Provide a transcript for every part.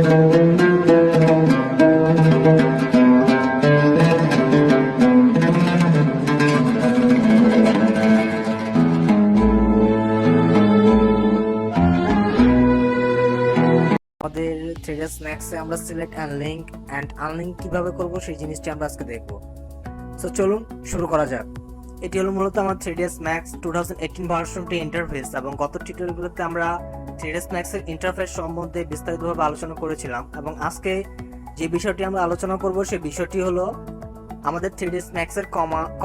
আমাদের 3ds Max এ আমরা select and link and unlink কিভাবে করব সেই জিনিসটি আমরা আজকে দেখব। সো চলুন শুরু করা যাক। এটি হলো মূলত আমার 3ds Max 2018 ভার্সনটি ইন্টারফেস, এবং গত টিউটোরিয়ালগুলোতে আমরা 3ds Max এর ইন্টারফেস সম্বন্ধে বিস্তারিতভাবে আলোচনা করেছিলাম, এবং আজকে যে বিষয়টি আমরা আলোচনা করব সেই বিষয়টি হলো আমাদের 3ds Max এর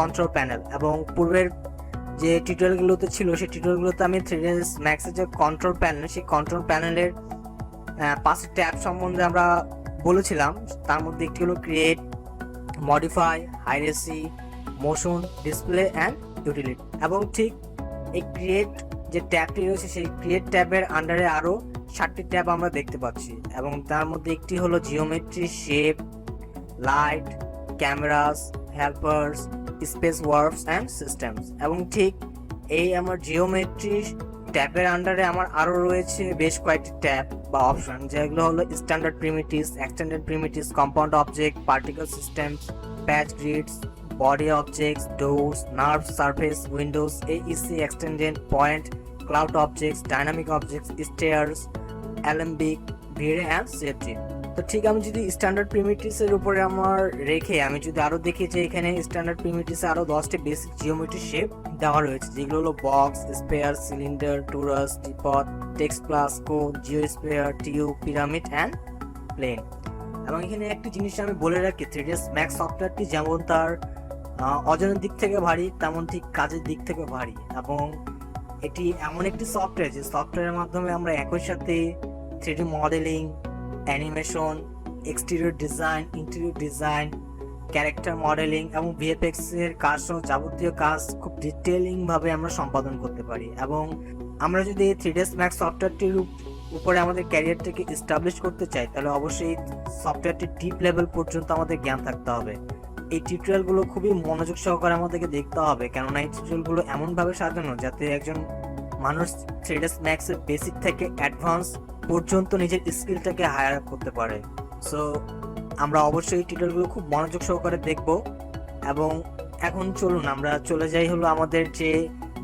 কন্ট্রোল প্যানেল। এবং পূর্বের যে টিউটোরিয়ালগুলোতে ছিল সেই টিউটোরিয়ালগুলোতে আমি 3ds Max এর যে কন্ট্রোল প্যানেল সেই কন্ট্রোল প্যানেলের 5টি ট্যাব সম্বন্ধে আমরা বলেছিলাম। তার মধ্যে একটি হলো create, modify, hierarchy, motion, display and utility. এবং ঠিক এই ক্রিয়েট যে ট্যাবটি রয়েছে সেই ক্রিয়েট ট্যাবের আন্ডারে আরও 7টি ট্যাব আমরা দেখতে পাচ্ছি, এবং তার মধ্যে একটি হলো geometry, shape, light, cameras, helpers, space works and systems. এবং ঠিক এই আমার জিওমেট্রি ট্যাবের আন্ডারে আমার আরও রয়েছে বেশ কয়েকটি ট্যাব বা অপশন, যেগুলো হলো standard primitives, extended primitives, compound object, particle systems, patch grids, body objects, doors, nurbs surface, windows, AEC, extended point, cloud objects, dynamic objects, stairs, alembic, VRay and safety. তো ঠিক আমি যদি স্ট্যান্ডার্ড প্রিমিটিভস এর উপরে আমার রেখে আমি যদি আরো দেখি যে এখানে স্ট্যান্ডার্ড প্রিমিটিভস আরো 10টি বেসিক জিওমেট্রি শেপ দেওয়া রয়েছে, যেগুলো হলো box, sphere, cylinder, torus, teapot, text plus, cone, geosphere, tube, pyramid and plane. এবং এখানে একটি জিনিস আমি বলে রাখি, 3ds Max সফটওয়্যারটি যেমন তার ওজনের দিক থেকে ভারী, তেমন ঠিক কাজের দিক থেকে ভারী। এবং এটি এমন একটি সফটওয়্যার যে সফটওয়্যারের মাধ্যমে আমরা একই সাথে 3D modelling, animation, exterior design, interior design, character modelling এবং ভিএফএক্স এর কাজ সহ যাবতীয় কাজ খুব ডিটেইলিং ভাবে আমরা সম্পাদন করতে পারি। এবং আমরা যদি এই 3ds Max সফটওয়্যারটির উপরে আমাদের ক্যারিয়ারটাকে এস্টাবলিশ করতে চাই, তাহলে অবশ্যই সফটওয়্যারটির ডিপ লেভেল পর্যন্ত আমাদের জ্ঞান থাকতে হবে। এই টিউটোরিয়ালগুলো খুবই মনোযোগ সহকারে আমাদেরকে দেখতে হবে, কেননা এই টিউটোরিয়ালগুলো এমনভাবে সাজানো যাতে একজন মানুষ 3ds Max এর বেসিক থেকে অ্যাডভান্স পর্যন্ত নিজের স্কিলটাকে হায়ার আপ করতে পারে। সো আমরা অবশ্যই এই টিউটোরিয়ালগুলো খুব মনোযোগ সহকারে দেখব। এবং এখন চলুন আমরা চলে যাই হলো আমাদের যে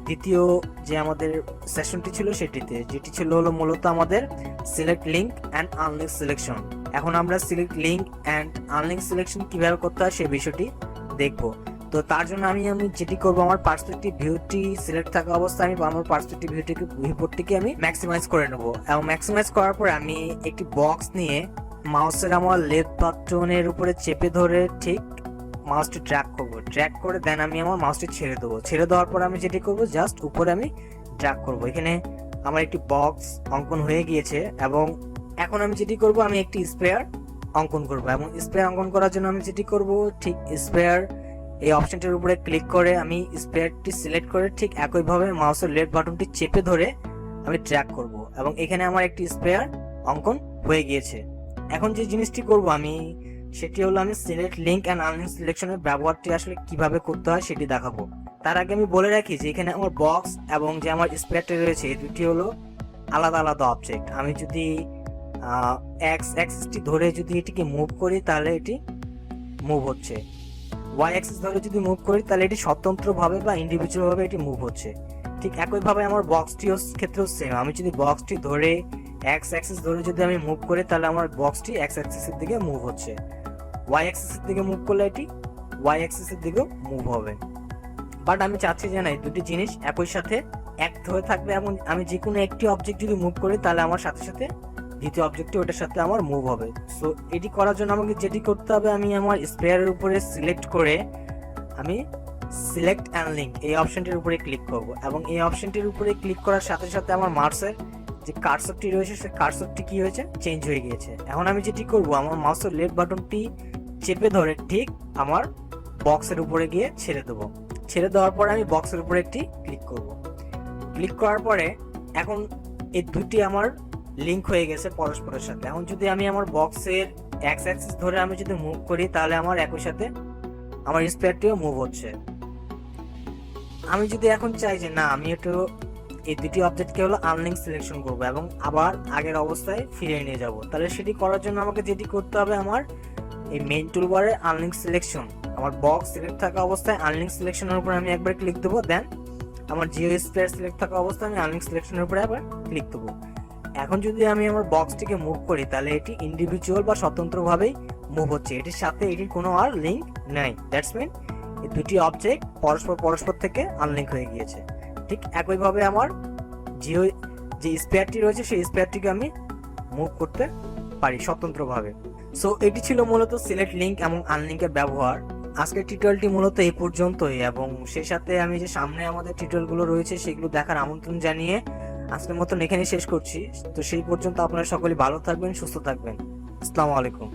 দ্বিতীয় যে আমাদের সেশনটি ছিল সেটিতে, যেটি ছিল হলো মূলত আমাদের select link and unlink selection. এখন আমরা select link and unlink selection কিভাবে করতে হয় সেই বিষয়টি দেখব। তো তার জন্য আমি যেটি করবো, আমার পার্সপেক্টিভ ভিউটি সিলেক্ট থাকা অবস্থায় আমি আমার পার্সপেক্টিভ ভিউপোর্টটিকে আমি ম্যাক্সিমাইজ করে নেব। এবং ম্যাক্সিমাইজ করার পরে আমি একটি বক্স নিয়ে মাউসের আমার লেফট বাটনের উপরে চেপে ধরে ঠিক মাউসটি ড্র্যাগ করব। ড্র্যাগ করে দেন আমি আমার মাউসটি ছেড়ে দেবো। ছেড়ে দেওয়ার পর আমি যেটি করব, জাস্ট উপরে আমি ড্র্যাগ করব। এখানে আমার একটি বক্স অঙ্কন হয়ে গিয়েছে, এবং এখন আমি যেটি করব, আমি একটি স্পেয়ার অঙ্কন করব। এবং স্পেয়ার অঙ্কন করার জন্য আমি যেটি করব, ঠিক স্পেয়ার এই অপশনটির উপরে ক্লিক করে আমি স্পেয়ারটি সিলেক্ট করে ঠিক একইভাবে মাউসের লেফট বাটনটি চেপে ধরে আমি ড্র্যাগ করব, এবং এখানে আমার একটি স্পেয়ার অঙ্কন হয়ে গিয়েছে। এখন যে জিনিসটি করব আমি, সেটি হলো আমি সিলেক্ট লিঙ্ক অ্যান্ড আনলিঙ্ক সিলেকশনের ব্যবহারটি আসলে কিভাবে করতে হয় সেটি দেখাবো। তার আগে আমি বলে রাখি যে এখানে আমার বক্স এবং যে আমার স্পেয়ারটি রয়েছে এই দুটি হলো আলাদা আলাদা অবজেক্ট। আমি যদি এক্স অ্যাক্সিসটি ধরে যদি এটিকে মুভ করি তাহলে এটি মুভ হচ্ছে, ওয়াই অ্যাক্সিস ধরে যদি মুভ করি তাহলে এটি স্বতন্ত্রভাবে বা ইন্ডিভিজুয়াল ভাবে এটি মুভ হচ্ছে। ঠিক একইভাবে আমার বক্সটিও ক্ষেত্রেও সেম। আমি যদি বক্সটি ধরে এক্স অ্যাক্সিস ধরে যদি আমি মুভ করি তাহলে আমার বক্সটি এক্স অ্যাক্সিসের দিকে মুভ হচ্ছে, ওয়াই অ্যাক্সিসের দিকে মুভ করলে এটি ওয়াই অ্যাক্সিসের দিকেও মুভ হবে। বাট আমি চাচ্ছি যে না, এই দুটি জিনিস একই সাথে এক হয়ে থাকবে, এবং আমি যে কোনো একটি অবজেক্ট যদি মুভ করি তাহলে আমার সাথে সাথে দ্বিতীয় অবজেক্টটি ওটার সাথে আমার মুভ হবে। সো এটি করার জন্য আমাকে যেটি করতে হবে, আমি আমার স্পেয়ারের উপরে সিলেক্ট করে আমি সিলেক্ট অ্যান্ড লিঙ্ক এই অপশনটির উপরে ক্লিক করব। এবং এই অপশনটির উপরে ক্লিক করার সাথে সাথে আমার মাউসের যে কার্সরটি রয়েছে সেই কার্সরটি কি হয়েছে, চেঞ্জ হয়ে গিয়েছে। এখন আমি যেটি করব, আমার মাউসের লেফট বাটনটি চেপে ধরে ঠিক আমার বক্সের উপরে গিয়ে ছেড়ে দেবো। ছেড়ে দেওয়ার পরে আমি বক্সের উপরে একটি ক্লিক করব। ক্লিক করার পরে এখন এই দুটি আমার লিঙ্ক হয়ে গেছে পরস্পরের সাথে। এখন যদি আমি আমার বক্সের এক্স অ্যাক্সিস ধরে আমি যদি মুভ করি তাহলে আমার একই সাথে আমার স্পেয়ারটিও মুভ হচ্ছে। আমি যদি এখন চাই যে না, আমি একটু এই দুটি অবজেক্টকে হলো আনলিঙ্ক সিলেকশন করব এবং আবার আগের অবস্থায় ফিরিয়ে নিয়ে যাব। তাহলে সেটি করার জন্য আমাকে যেটি করতে হবে, আমার এই মেইন টুলবারে আনলিঙ্ক সিলেকশন, আমার বক্স সিলেক্ট থাকা অবস্থায় আনলিঙ্ক সিলেকশনের উপর আমি একবার ক্লিক দেবো। দেন আমার জিও স্পেয়ার সিলেক্ট থাকা অবস্থায় আমি আনলিঙ্ক সিলেকশনের উপরে আবার ক্লিক দেবো। এখন যদি আমি আমার বক্সটিকে মুভ করি তাহলে এটি ইন্ডিভিজুয়াল বা স্বতন্ত্রভাবেই মুভ হচ্ছে, এটির সাথে এটির কোনো আর লিঙ্ক নাই। দ্যাটস মিন এই দুটি অবজেক্ট পরস্পর থেকে আনলিঙ্ক হয়ে গিয়েছে। ঠিক একইভাবে আমার জিও যে স্পেয়ারটি রয়েছে সেই স্পেয়ারটিকে আমি মুভ করতে পারি স্বতন্ত্রভাবে। সো এটি ছিল মূলত সিলেক্ট লিঙ্ক এবং আনলিঙ্কের ব্যবহার। আজকের টিউটোরিয়ালটি মূলত এই পর্যন্তই, এবং সেই সাথে আমি যে সামনে আমাদের টিউটোরিয়ালগুলো রয়েছে সেগুলো দেখার আমন্ত্রণ জানিয়ে আজকের মতন এখানে শেষ করছি। তো সেই পর্যন্ত আপনারা সকলে ভালো থাকবেন, সুস্থ থাকবেন। আসসালামু আলাইকুম।